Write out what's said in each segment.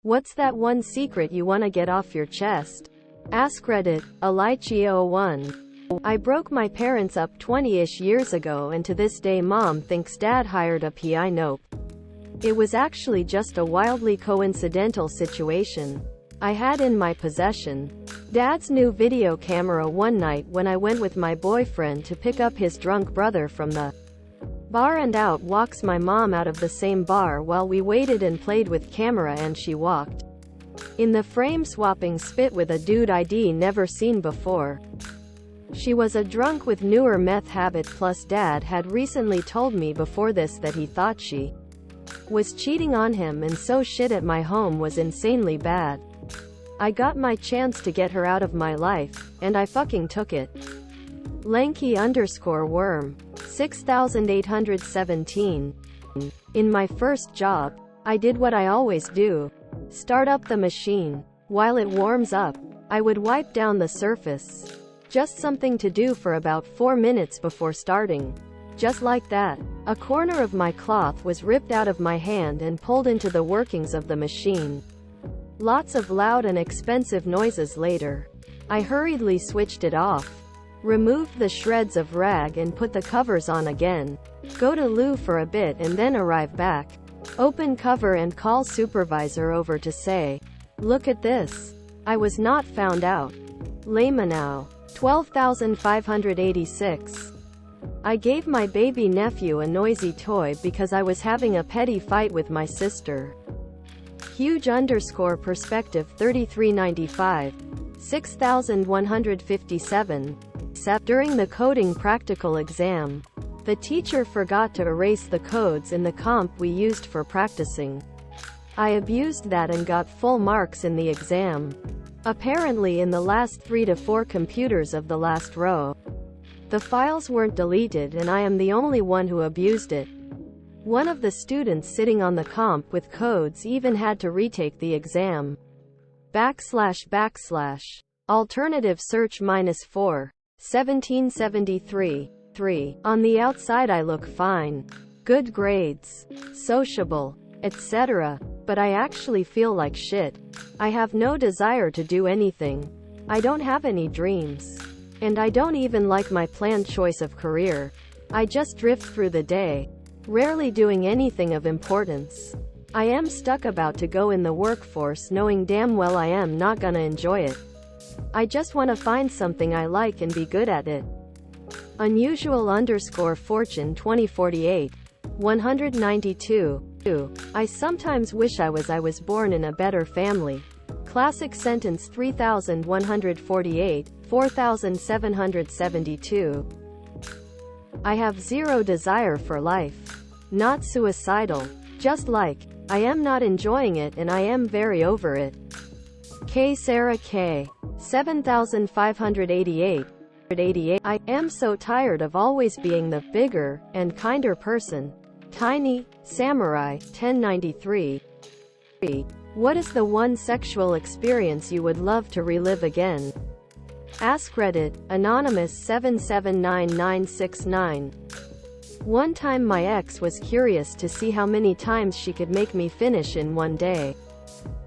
What's that one secret you wanna get off your chest? Ask Reddit, Alichio01. I broke my parents up 20-ish years ago and to this day mom thinks dad hired a PI. Nope. It was actually just a wildly coincidental situation. I had in my possession dad's new video camera one night when I went with my boyfriend to pick up his drunk brother from the bar, and out walks my mom out of the same bar while we waited and played with camera, and she walked in the frame swapping spit with a dude I'd never seen before. She was a drunk with newer meth habit, plus dad had recently told me before this that he thought she was cheating on him, and so shit at my home was insanely bad. I got my chance to get her out of my life, and I fucking took it. Lanky_worm 6817. In my first job, I did what I always do. Start up the machine. While it warms up, I would wipe down the surface. Just something to do for about 4 minutes before starting. Just like that, a corner of my cloth was ripped out of my hand and pulled into the workings of the machine. Lots of loud and expensive noises later. I hurriedly switched it off, removed the shreds of rag and put the covers on again. Go to loo for a bit and then arrive back. Open cover and call supervisor over to say, "Look at this. I was not found out." Laymanau 12586. I gave my baby nephew a noisy toy because I was having a petty fight with my sister. Huge_perspective 3395. 6157. During the coding practical exam, the teacher forgot to erase the codes in the comp we used for practicing. I abused that and got full marks in the exam. Apparently in the last 3 to 4 computers of the last row. The files weren't deleted and I am the only one who abused it. One of the students sitting on the comp with codes even had to retake the exam. // Alternative search -4. 1773. 3. On the outside I look fine. Good grades. Sociable. Etc. But I actually feel like shit. I have no desire to do anything. I don't have any dreams. And I don't even like my planned choice of career. I just drift through the day, rarely doing anything of importance. I am stuck about to go in the workforce knowing damn well I am not gonna enjoy it. I just want to find something I like and be good at it. Unusual_fortune 2048. 192. I sometimes wish I was born in a better family. Classic sentence 3148. 4772. I have zero desire for life. Not suicidal. Just like, I am not enjoying it and I am very over it. K. Sarah K. 7588. I am so tired of always being the bigger and kinder person. Tiny Samurai 1093. What is the one sexual experience you would love to relive again? Ask Reddit, Anonymous 779969. One time my ex was curious to see how many times she could make me finish in one day.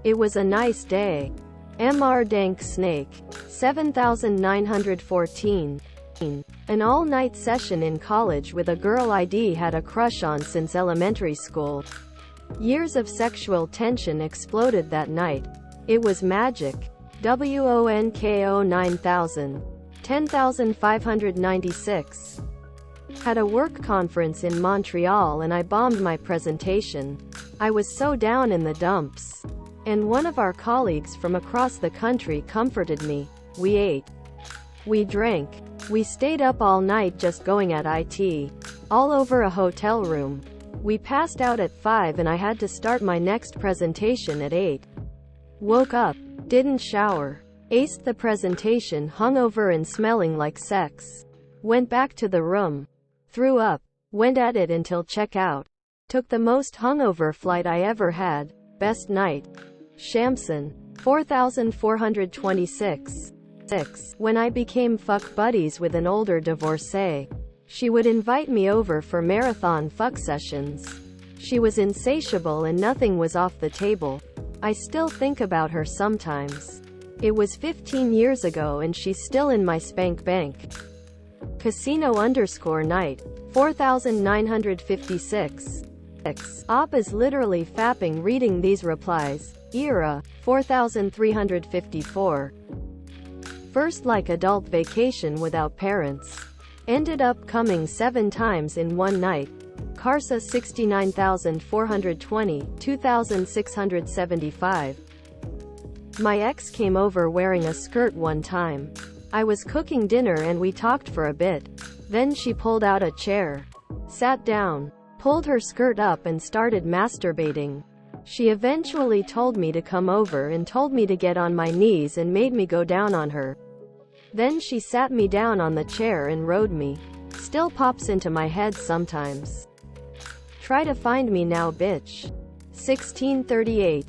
It was a nice day. Mr. Dank Snake 7914. An all-night session in college with a girl I'd had a crush on since elementary school. Years of sexual tension exploded that night. It was magic. WONKO 9000. 10596. Had a work conference in Montreal and I bombed my presentation. I was so down in the dumps. And one of our colleagues from across the country comforted me. We ate. We drank. We stayed up all night just going at it. All over a hotel room. We passed out at 5 and I had to start my next presentation at 8. Woke up. Didn't shower. Aced the presentation hungover and smelling like sex. Went back to the room. Threw up. Went at it until checkout. Took the most hungover flight I ever had. Best night. Shamson 4426. When I became fuck buddies with an older divorcee, she would invite me over for marathon fuck sessions. She was insatiable and nothing was off the table. I still think about her sometimes. It was 15 years ago and she's still in my spank bank. Casino_night. 4956. Op is literally fapping reading these replies. Era. 4354. First like adult vacation without parents. Ended up coming 7 times in one night. Carsa 69420, 2675. My ex came over wearing a skirt one time. I was cooking dinner and we talked for a bit. Then she pulled out a chair, sat down, pulled her skirt up and started masturbating. She eventually told me to come over and told me to get on my knees and made me go down on her. Then she sat me down on the chair and rode me. Still pops into my head sometimes. Try to find me now, bitch. 1638.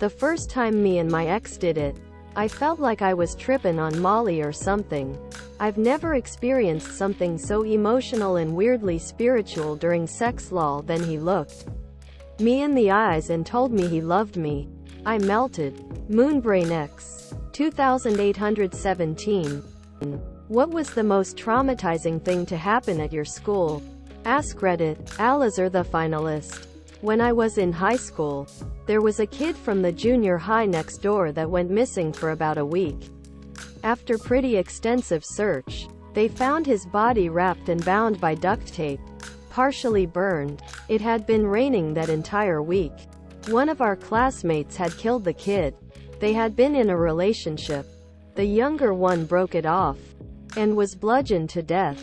The first time me and my ex did it, I felt like I was tripping on Molly or something. I've never experienced something so emotional and weirdly spiritual during sex. Lol. Then he looked me in the eyes and told me he loved me. I melted. Moonbrain X. 2817. What was the most traumatizing thing to happen at your school? Ask Reddit. Alazar the finalist. When I was in high school, there was a kid from the junior high next door that went missing for about a week. After pretty extensive search, they found his body wrapped and bound by duct tape, partially burned. It had been raining that entire week. One of our classmates had killed the kid. They had been in a relationship. The younger one broke it off and was bludgeoned to death.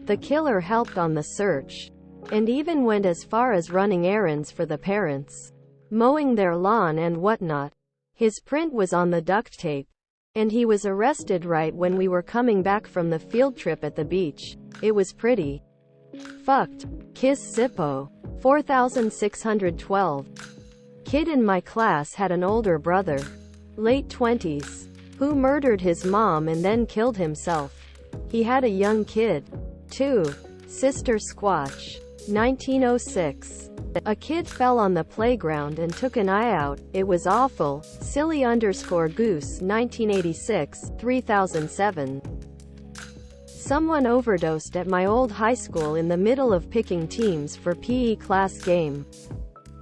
The killer helped on the search and even went as far as running errands for the parents, mowing their lawn and whatnot. His print was on the duct tape, and he was arrested right when we were coming back from the field trip at the beach. It was pretty fucked. Kiss Zippo. 4612. Kid in my class had an older brother, late 20s, who murdered his mom and then killed himself. He had a young kid, too. Sister Squatch. 1906. A kid fell on the playground and took an eye out. It was awful. Silly_goose 1986, 3007. Someone overdosed at my old high school in the middle of picking teams for PE class game.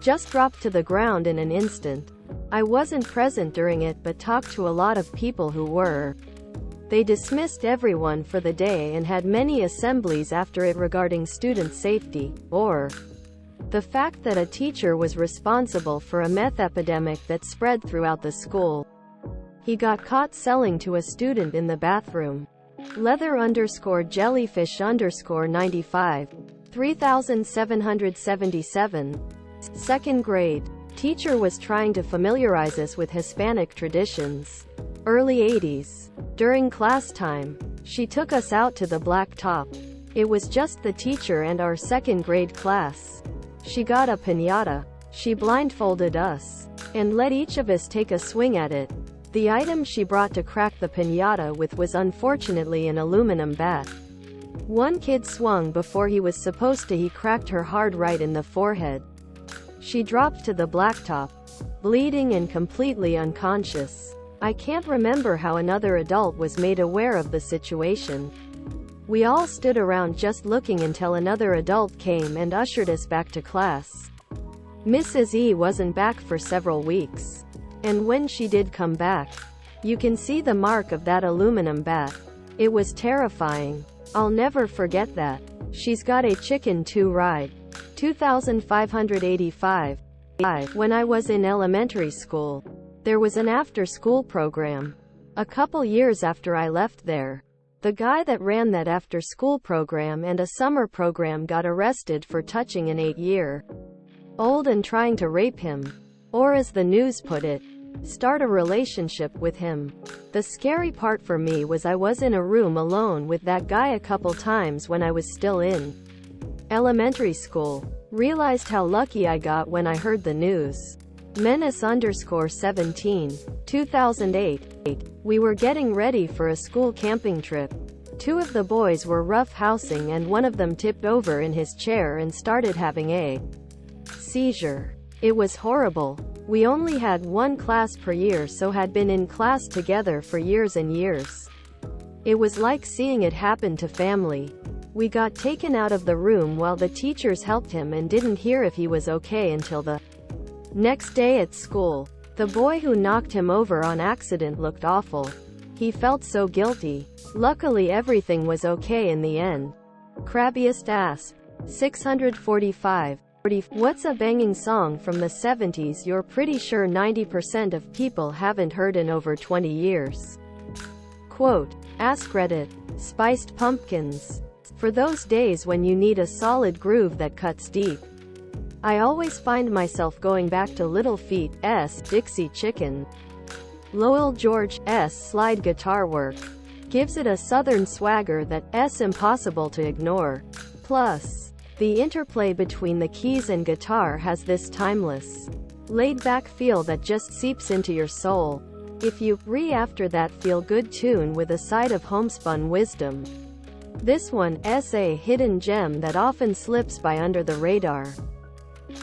Just dropped to the ground in an instant. I wasn't present during it but talked to a lot of people who were. They dismissed everyone for the day and had many assemblies after it regarding student safety, or the fact that a teacher was responsible for a meth epidemic that spread throughout the school. He got caught selling to a student in the bathroom. Leather_jellyfish_95. 3777. Second grade. Teacher was trying to familiarize us with Hispanic traditions. Early 80s. During class time, she took us out to the Black Top. It was just the teacher and our second grade class. She got a piñata. She blindfolded us and let each of us take a swing at it. The item she brought to crack the piñata with was unfortunately an aluminum bat. One kid swung before he was supposed to. He cracked her hard right in the forehead. She dropped to the blacktop, bleeding and completely unconscious. I can't remember how another adult was made aware of the situation. We all stood around just looking until another adult came and ushered us back to class. Mrs. E wasn't back for several weeks. And when she did come back, you can see the mark of that aluminum bat. It was terrifying. I'll never forget that. She's got a chicken too ride. 2585. When I was in elementary school, there was an after-school program. A couple years after I left there, the guy that ran that after-school program and a summer program got arrested for touching an 8-year-old and trying to rape him. Or as the news put it, start a relationship with him. The scary part for me was I was in a room alone with that guy a couple times when I was still in elementary school. Realized how lucky I got when I heard the news. Menace_17. 2008. We were getting ready for a school camping trip. Two of the boys were roughhousing and one of them tipped over in his chair and started having a seizure. It was horrible. We only had one class per year, so had been in class together for years and years. It was like seeing it happen to family. We got taken out of the room while the teachers helped him and didn't hear if he was okay until the next day at school. The boy who knocked him over on accident looked awful. He felt so guilty. Luckily everything was okay in the end. Crabbiest Asp. 645. What's a banging song from the 70s you're pretty sure 90% of people haven't heard in over 20 years? Quote. Ask Reddit. Spiced Pumpkins. For those days when you need a solid groove that cuts deep. I always find myself going back to Little Feat's Dixie Chicken. Lowell George's slide guitar work gives it a southern swagger that's impossible to ignore. Plus, the interplay between the keys and guitar has this timeless, laid-back feel that just seeps into your soul. If you after that feel-good tune with a side of homespun wisdom, this one's a hidden gem that often slips by under the radar.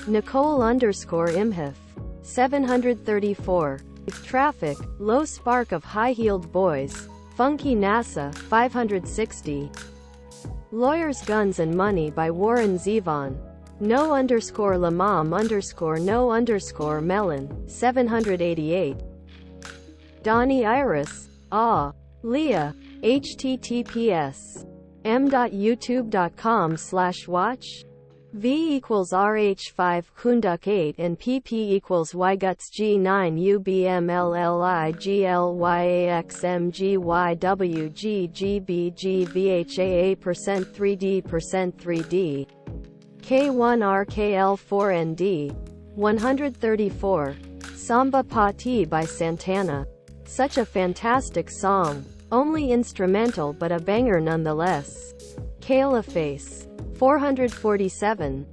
Nicole_Imhoff. 734. Traffic, Low Spark of High-Heeled Boys. Funky NASA. 560. Lawyers, Guns and Money by Warren Zevon. No_Lamam_No_Melon. 788. Donnie Iris. Leah. https m.youtube.com/watch V equals RH5 Kunduk 8 and PP equals Yguts G9 UBMLLIGLYAXMGYWGGBGVHAA%3D%3D K1RKL4ND 134. Samba Pati by Santana. Such a fantastic song. Only instrumental but a banger nonetheless. Kayla Face. 447.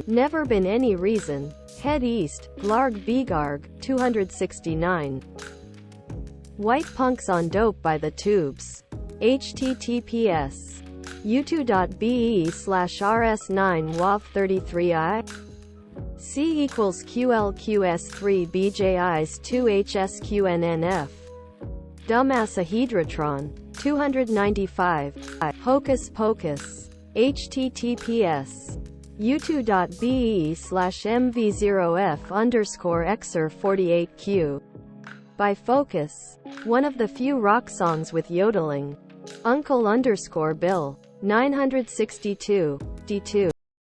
Never Been Any Reason. Head East. Glarg Begarg. 269. White Punks on Dope by The Tubes. https u2.be/rs9wav33i C equals QLQS3 BJIs 2HSQNNF Dumbassahedratron. 295. Hocus Pocus. https u2.be/mv0f_exer48q by Focus. One of the few rock songs with yodeling. Uncle_Bill. 962. D2.